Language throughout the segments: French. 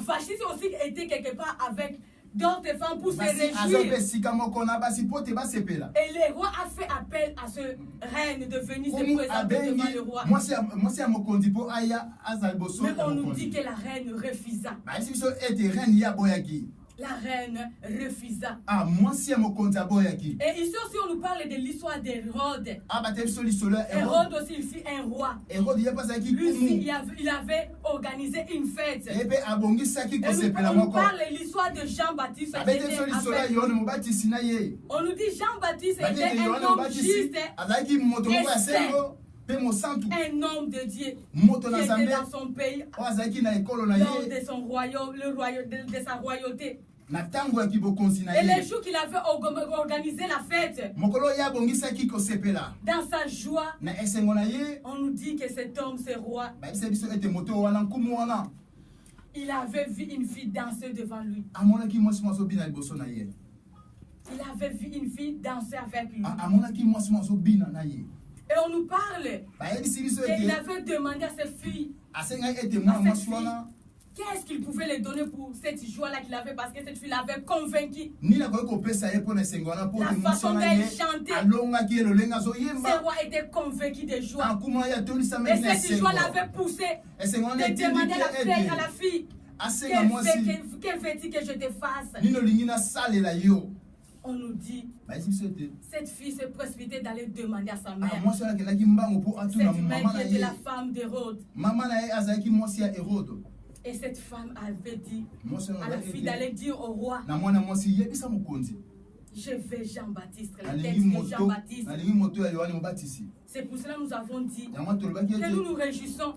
Vashti aussi était quelque part avec d'autres femmes pour se réjouir. Et le roi a fait appel à ce reine de venir se présenter devant le roi. Mais on nous dit que la reine refusa. La reine refusa. Et ici aussi on nous parle de l'histoire d'Hérode. Hérode aussi il fut un roi. Lui aussi il avait organisé une fête. Et on nous parle de l'histoire de Jean-Baptiste. On nous dit Jean-Baptiste était un homme juste et un homme de Dieu qui était dans son pays, lors de son royaume, le royaume de sa royauté. Et les jours qu'il avait organisé la fête, dans sa joie, on nous dit que cet homme, ce roi, il avait vu une fille danser devant lui. Il avait vu une fille danser avec lui. Et on nous parle qu'il avait demandé à cette fille, qu'est-ce qu'il pouvait lui donner pour cette joie-là qu'il avait, parce que cette fille l'avait convaincu. La façon d'elle chantait, ce roi était convaincu de joie. Et cette joie l'avait poussé de demander à la fille, que veux-tu que je te fasse? On nous dit, cette fille se précipitait d'aller demander à sa mère. Cette mère qui était la femme d'Hérode. Et cette femme avait dit à la fille d'aller dire au roi, je vais Jean-Baptiste, la tête de Jean-Baptiste. C'est pour cela que nous avons dit que nous nous réjouissons,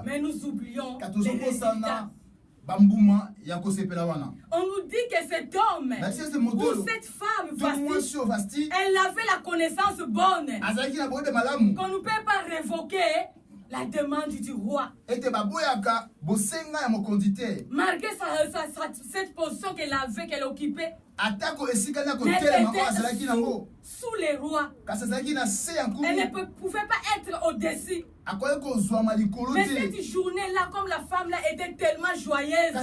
mais nous oublions les résultats. On nous dit que cet homme ou cette femme, elle avait la connaissance bonne, qu'on ne peut pas révoquer la demande du roi. Malgré cette position qu'elle avait, qu'elle occupait, sous les rois. Elle ne pouvait pas être au-dessus. Mais cette journée-là, comme la femme-là était tellement joyeuse, la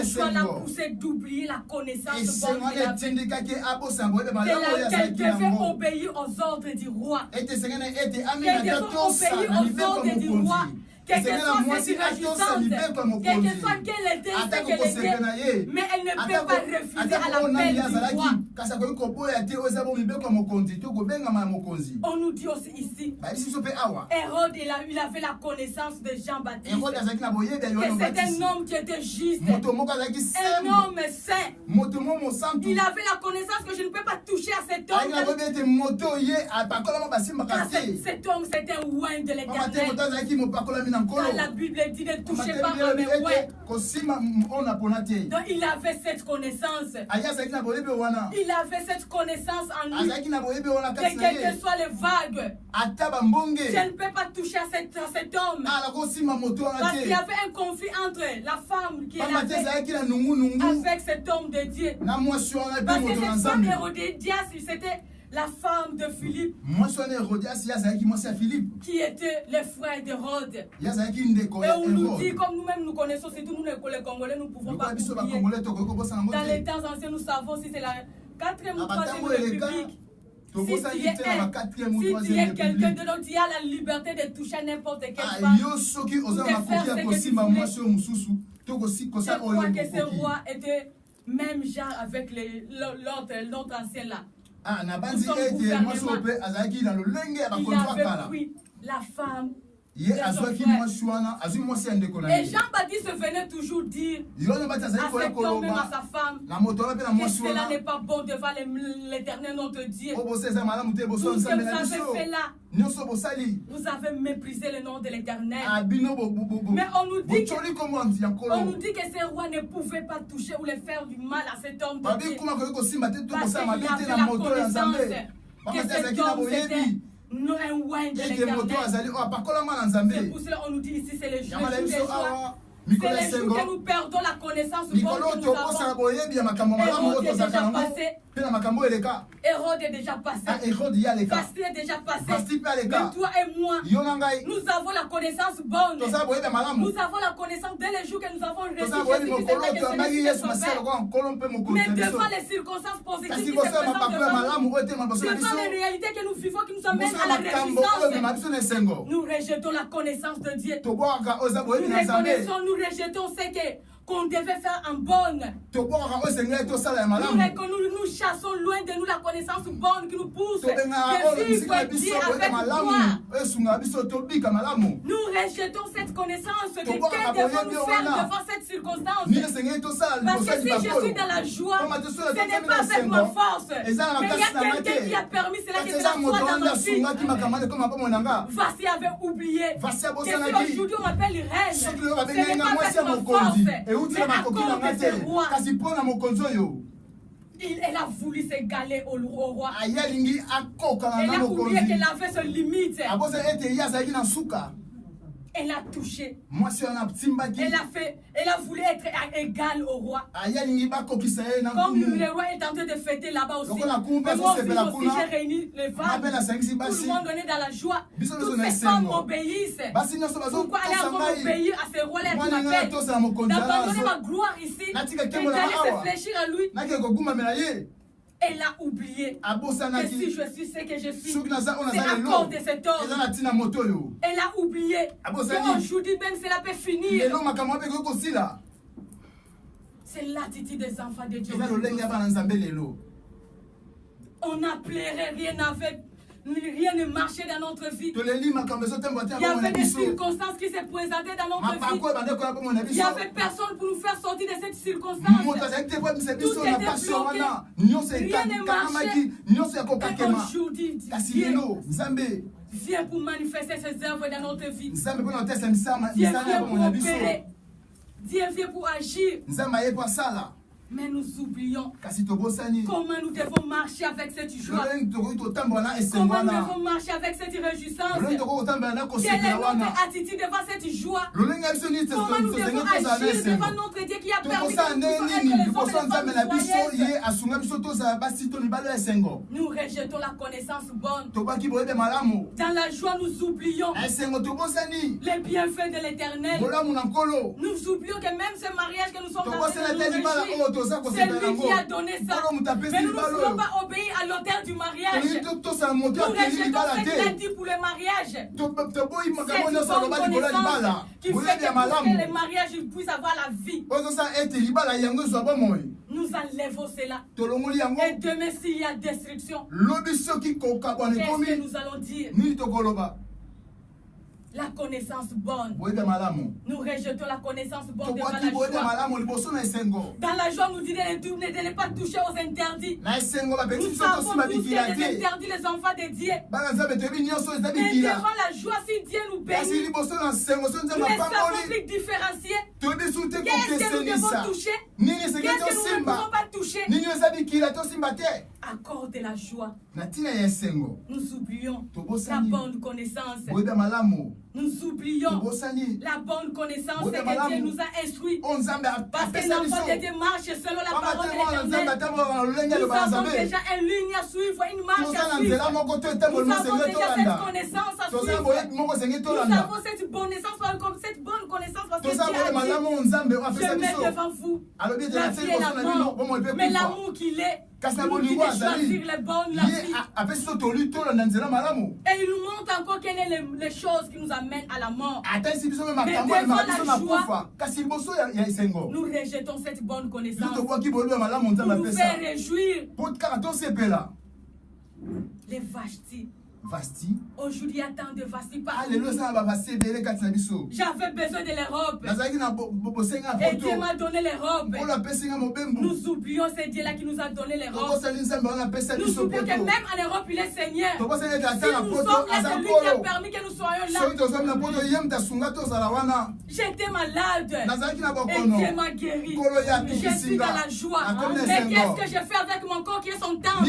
joie l'a poussée d'oublier la connaissance bonne qu'elle devait obéir aux ordres du roi. Qu'elle devait obéir aux ordres du roi. Quelle que soit cette réjouissance, quelle que soit qu'elle était, ce qu'elle était, mais elle ne peut pas refuser à l'appel du roi. On nous dit aussi ici, Hérode, il avait la connaissance de Jean-Baptiste, que c'est un homme qui était juste, un homme saint. Il avait la connaissance que je ne peux pas toucher à cet homme. Cet homme, c'était un oint de l'Éternel. La Bible dit ne touchez pas à mes ouins. Donc il avait cette connaissance. Il avait cette connaissance en lui. Que quelles que soient les vagues, je ne peux pas toucher à cet homme. Parce qu'il y avait un conflit entre la femme qui est avec cet homme de Dieu. Parce que cette femme Hérodias, c'était la femme de Philippe, qui était le frère d'Hérode. Et on nous dit, comme nous-mêmes nous connaissons, surtout nous les Congolais, nous ne pouvons pas oublier. Dans les temps anciens, nous savons si c'est la 4e ou 3e République. Si tu es quelqu'un de l'autre, tu as la liberté de toucher n'importe quelle femme. Je crois que ce roi était même genre avec l'autre ancien là. Il avait pris la femme de son frère. Et Jean-Baptiste venait toujours dire à cet homme, même à sa femme, que cela n'est pas bon devant l'Éternel notre Dieu. Tout ce que vous avez fait là, vous avez méprisé le nom de l'Éternel. Mais on nous dit que ce roi ne pouvait pas toucher ou le faire du mal à cet homme de Dieu. Parce qu'il avait la connaissance que cet homme c'était un oint de l'Éternel. C'est pour cela qu'on nous dit ici, c'est le jour des joies. C'est le jour que nous perdons la connaissance bonne que nous avons. Et on est déjà passé. Hérode est déjà passé. Vasti est déjà passé. Mais toi et moi, nous avons la connaissance bonne. Nous avons la connaissance dès les jours que nous avons reçu mais devant les circonstances positives qui se présentent devant les réalités que nous vivons qui nous amènent à la résistance, nous rejetons la connaissance de Dieu. Nous reconnaissons, nous rejetons ce qu'on devait faire en bonne. Nous chassons loin de nous la connaissance bonne qui nous pousse de vivre Dieu avec toi. Nous rejetons cette connaissance de que devons-nous faire devant cette circonstance. Parce que si je suis dans la joie, ce n'est pas avec ma force. Mais il y a quelqu'un qui a permis cela que cela soit dans ma vie. Voici avait oublié que si aujourd'hui on m'appelle reine, ce n'est pas avec ma force. Mais à cause de ce roi, elle a voulu s'égaler au roi. Elle a oublié qu'elle avait ce limite. Elle a touché. Elle a voulu être égale au roi. Comme le roi est en train de fêter là-bas aussi. Mais moi aussi, j'ai réuni les femmes. Tout le monde est dans la joie. Toutes ces femmes obéissent. Pourquoi aller encore obéir à ce roi-là qui m'appelle? D'abandonner ma gloire ici et d'aller se fléchir à lui. Elle a oublié que si je suis ce que je suis, c'est à cause de cet homme. Elle a oublié qu'aujourd'hui même cela peut finir. C'est l'attitude des enfants de Dieu. On n'appellerait rien avec. Rien ne marchait dans notre vie. Il y avait des circonstances qui se présentaient dans notre vie. Il n'y avait personne pour nous faire sortir de cette circonstance. Tout était bloqué. Rien ne marchait. Et aujourd'hui, Dieu vient pour manifester ses œuvres dans notre vie. Dieu vient pour opérer. Dieu vient pour agir. Mais nous oublions comment nous devons marcher avec cette joie. Comment nous devons marcher avec cette réjouissance. Quelle est notre attitude devant cette joie? Comment nous devons agir devant notre Dieu qui a permis de nous. Nous rejetons la connaissance bonne. Dans la joie, nous oublions les bienfaits de l'Éternel. Nous oublions que même ce mariage que nous sommes en train de nous réjouir, c'est lui qui a donné ça. Mais nous ne voulons pas obéir à l'auteur du mariage. Nous rejetons ce qu'il a dit pour le mariage. C'est une bonne connaissance qui fait que le mariage puisse avoir la vie. Nous enlevons cela. Et demain, s'il y a destruction, qu'est-ce que nous allons dire? La connaissance bonne. Nous rejetons la connaissance bonne devant la joie. Dans la joie, nous disons de ne pas toucher aux interdits. Nous savons tous les interdits, les enfants de Dieu. Mais devant la joie, si Dieu nous bénit, nous savons plus différencier. Qu'est-ce que nous devons toucher? Qu'est-ce que nous ne pouvons pas toucher? À cause de la joie, nous oublions la bonne connaissance. Nous oublions la bonne connaissance que Dieu nous a instruit. Parce que l'enfant de Dieu marche selon la parole de l'Éternel. Nous avons déjà une ligne à suivre, une marche à suivre. Nous avons déjà cette connaissance à suivre. Nous avons cette bonne connaissance parce que Dieu a dit, je mets devant vous la vie et la mort. Mais l'amour qu'il est, nous dit de choisir les bonnes, la vie. Et il nous montre encore quelles sont les choses qui nous amènent à la mort. Mais devant la joie, nous rejetons cette bonne connaissance pour nous faire réjouir. Les Vashti. Aujourd'hui, il y a tant de Vashti partout. J'avais besoin de les robes. Et Dieu m'a donné les robes. Nous oublions ce Dieu-là qui nous a donné les robes. Nous oublions que même en Europe, il est Seigneur. Si nous sommes là, c'est lui qui a permis que nous soyons là. J'étais malade. Et Dieu m'a guéri. Je suis dans la joie. Mais qu'est-ce que je fais avec mon corps qui est son temple?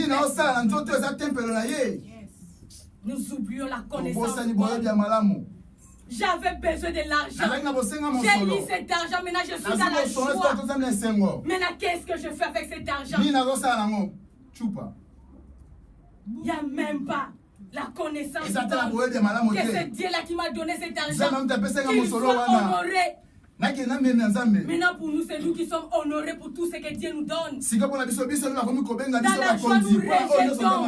Nous oublions la connaissance. J'avais besoin de l'argent. J'ai mis cet argent. Maintenant, je suis dans la joie. Maintenant, qu'est-ce que je fais avec cet argent? Il n'y a même pas la connaissance que c'est Dieu là qui m'a donné cet argent. Qu'il soit honoré. Maintenant pour nous, c'est nous qui sommes honorés pour tout ce que Dieu nous donne. Dans la joie, nous rejetons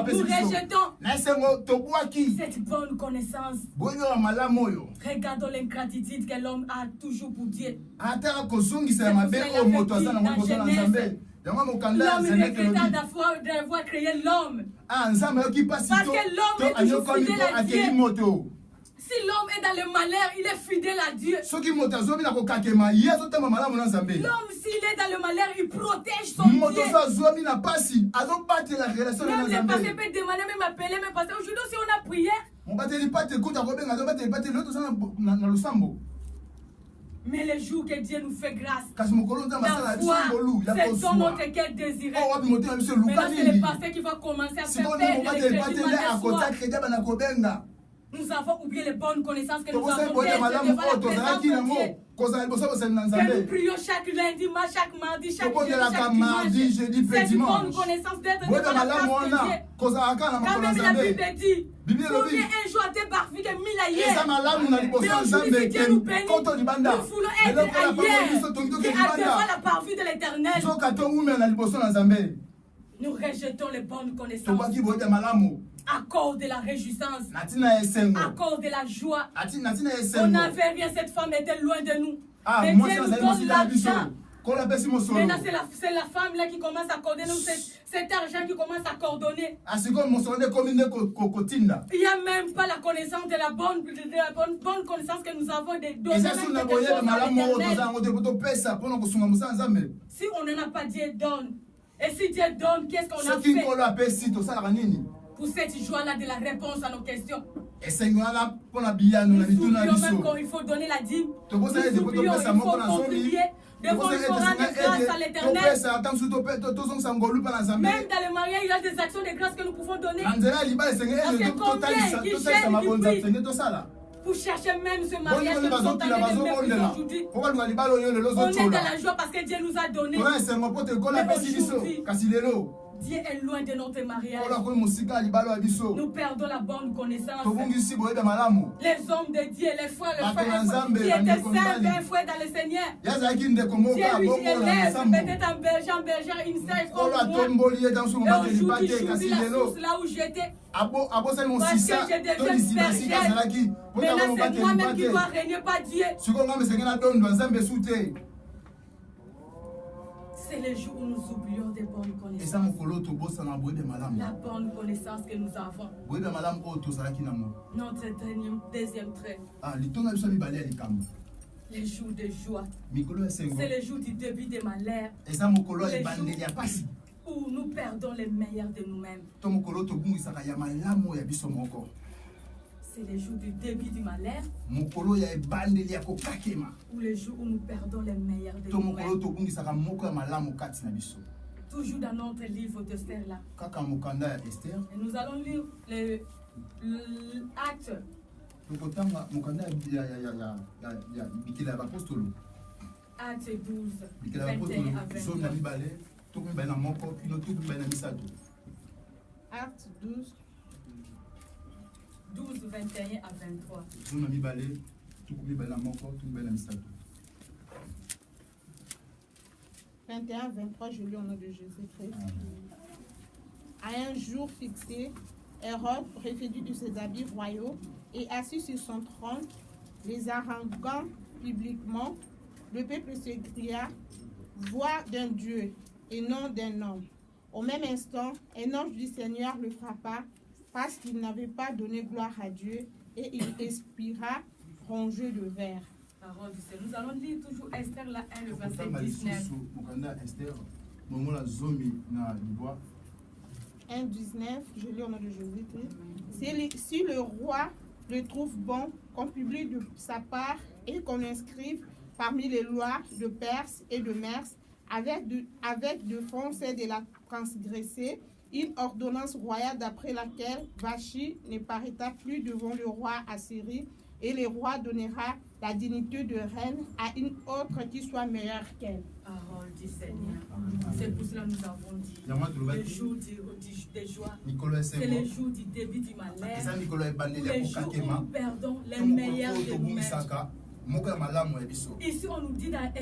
cette bonne connaissance. Regardons l'ingratitude que l'homme a toujours pour Dieu. L'homme regretta d'avoir créé l'homme. Parce que l'homme est toujours fidèle à Dieu. Si l'homme est dans le malheur, il est fidèle à Dieu. L'homme, s'il est dans le malheur, il protège son Dieu. Même les pasteurs peuvent demander, même appeler, même pasteur. Aujourd'hui, si on a prié, mais le jour que Dieu nous fait grâce, la foi, c'est dans notre cœur désiré. Maintenant, c'est le pasteur qui va commencer à faire perdre les crédits. Nous avons oublié les bonnes connaissances que nous avons devant la présence de Dieu. Que nous prions chaque lundi, chaque mardi, chaque jeudi, c'est une bonne connaissance d'être devant la face de Dieu. Quand même la Bible dit, combien un jour a été parfait que 1000 ailleurs. Mais aujourd'hui, si Dieu nous bénit, nous voulons être ailleurs devant la parfum de l'Éternel. Nous rejetons les bonnes connaissances. À cause de la réjouissance, à cause de la joie. On n'avait rien, cette femme était loin de nous. Mais Dieu nous donne l'argent. Maintenant, c'est la femme là qui commence à coordonner, cet argent qui commence à coordonner. Il n'y a même pas la connaissance de la bonne connaissance que nous avons de donner. Si on n'en a pas, Dieu donne. Et si Dieu donne, qu'est-ce qu'on a fait? Pour cette joie-là de la réponse à nos questions. Nous oublions même qu'il faut donner la dîme. Nous oublions, il faut contribuer. Devant il faut rendre grâce à l'Éternel. Même dans le mariage, il y a des actions de grâce que nous pouvons donner. Parce que combien qui gênent, qui prient pour chercher même ce mariage que nous sommes en train de mépriser aujourd'hui. On est dans la joie parce que Dieu nous a donné. Mais aujourd'hui, Dieu est loin de notre mariage. Nous perdons la bonne connaissance. Les hommes de Dieu, les frères, qui étaient simples, un frère dans le Seigneur. Dieu lui élève, peut-être un berger, une sœur comme moi. Et aujourd'hui, je suis la source là où j'étais. Parce que je deviens bergère. Maintenant, c'est moi-même qui dois régner, pas Dieu. C'est le jour où nous oublions des bonnes connaissances. La bonne connaissance que nous avons. Notre deuxième trait. Les jours de joie. C'est le jour du début des malheurs. Où nous perdons les meilleurs de nous-mêmes. C'est le jour du début du malheur. Ou le jour où nous perdons les meilleurs de nous-mêmes. Toujours dans notre livre d'Esther là. Et nous allons lire l'acte. Acte 12, 21 à 23. Acte 12. 12, 21 à 23. 21, 23, je lis au nom de Jésus-Christ. À un jour fixé, Hérode, revêtu de ses habits royaux et assis sur son trône, les haranguant publiquement, le peuple s'écria, voix d'un Dieu et non d'un homme. Au même instant, un ange du Seigneur le frappa parce qu'il n'avait pas donné gloire à Dieu et il expira rongé de verre. Parole du Seigneur. Nous allons lire toujours Esther là 1, le verset 19. 1,19, je lis au nom de Jésus-Christ. Si le roi le trouve bon, qu'on publie de sa part et qu'on inscrive parmi les lois de Perse et de Mers, avec de fonds, c'est de la transgresser, une ordonnance royale d'après laquelle Vachi ne paraîtra plus devant le roi Assyrie et le roi donnera la dignité de reine à une autre qui soit meilleure qu'elle. Parole du Seigneur. C'est pour cela que nous avons dit le jour des joies, c'est le jour du début du malheur, les jours où nous perdons les meilleurs de nous-mêmes. Ici, on nous dit dans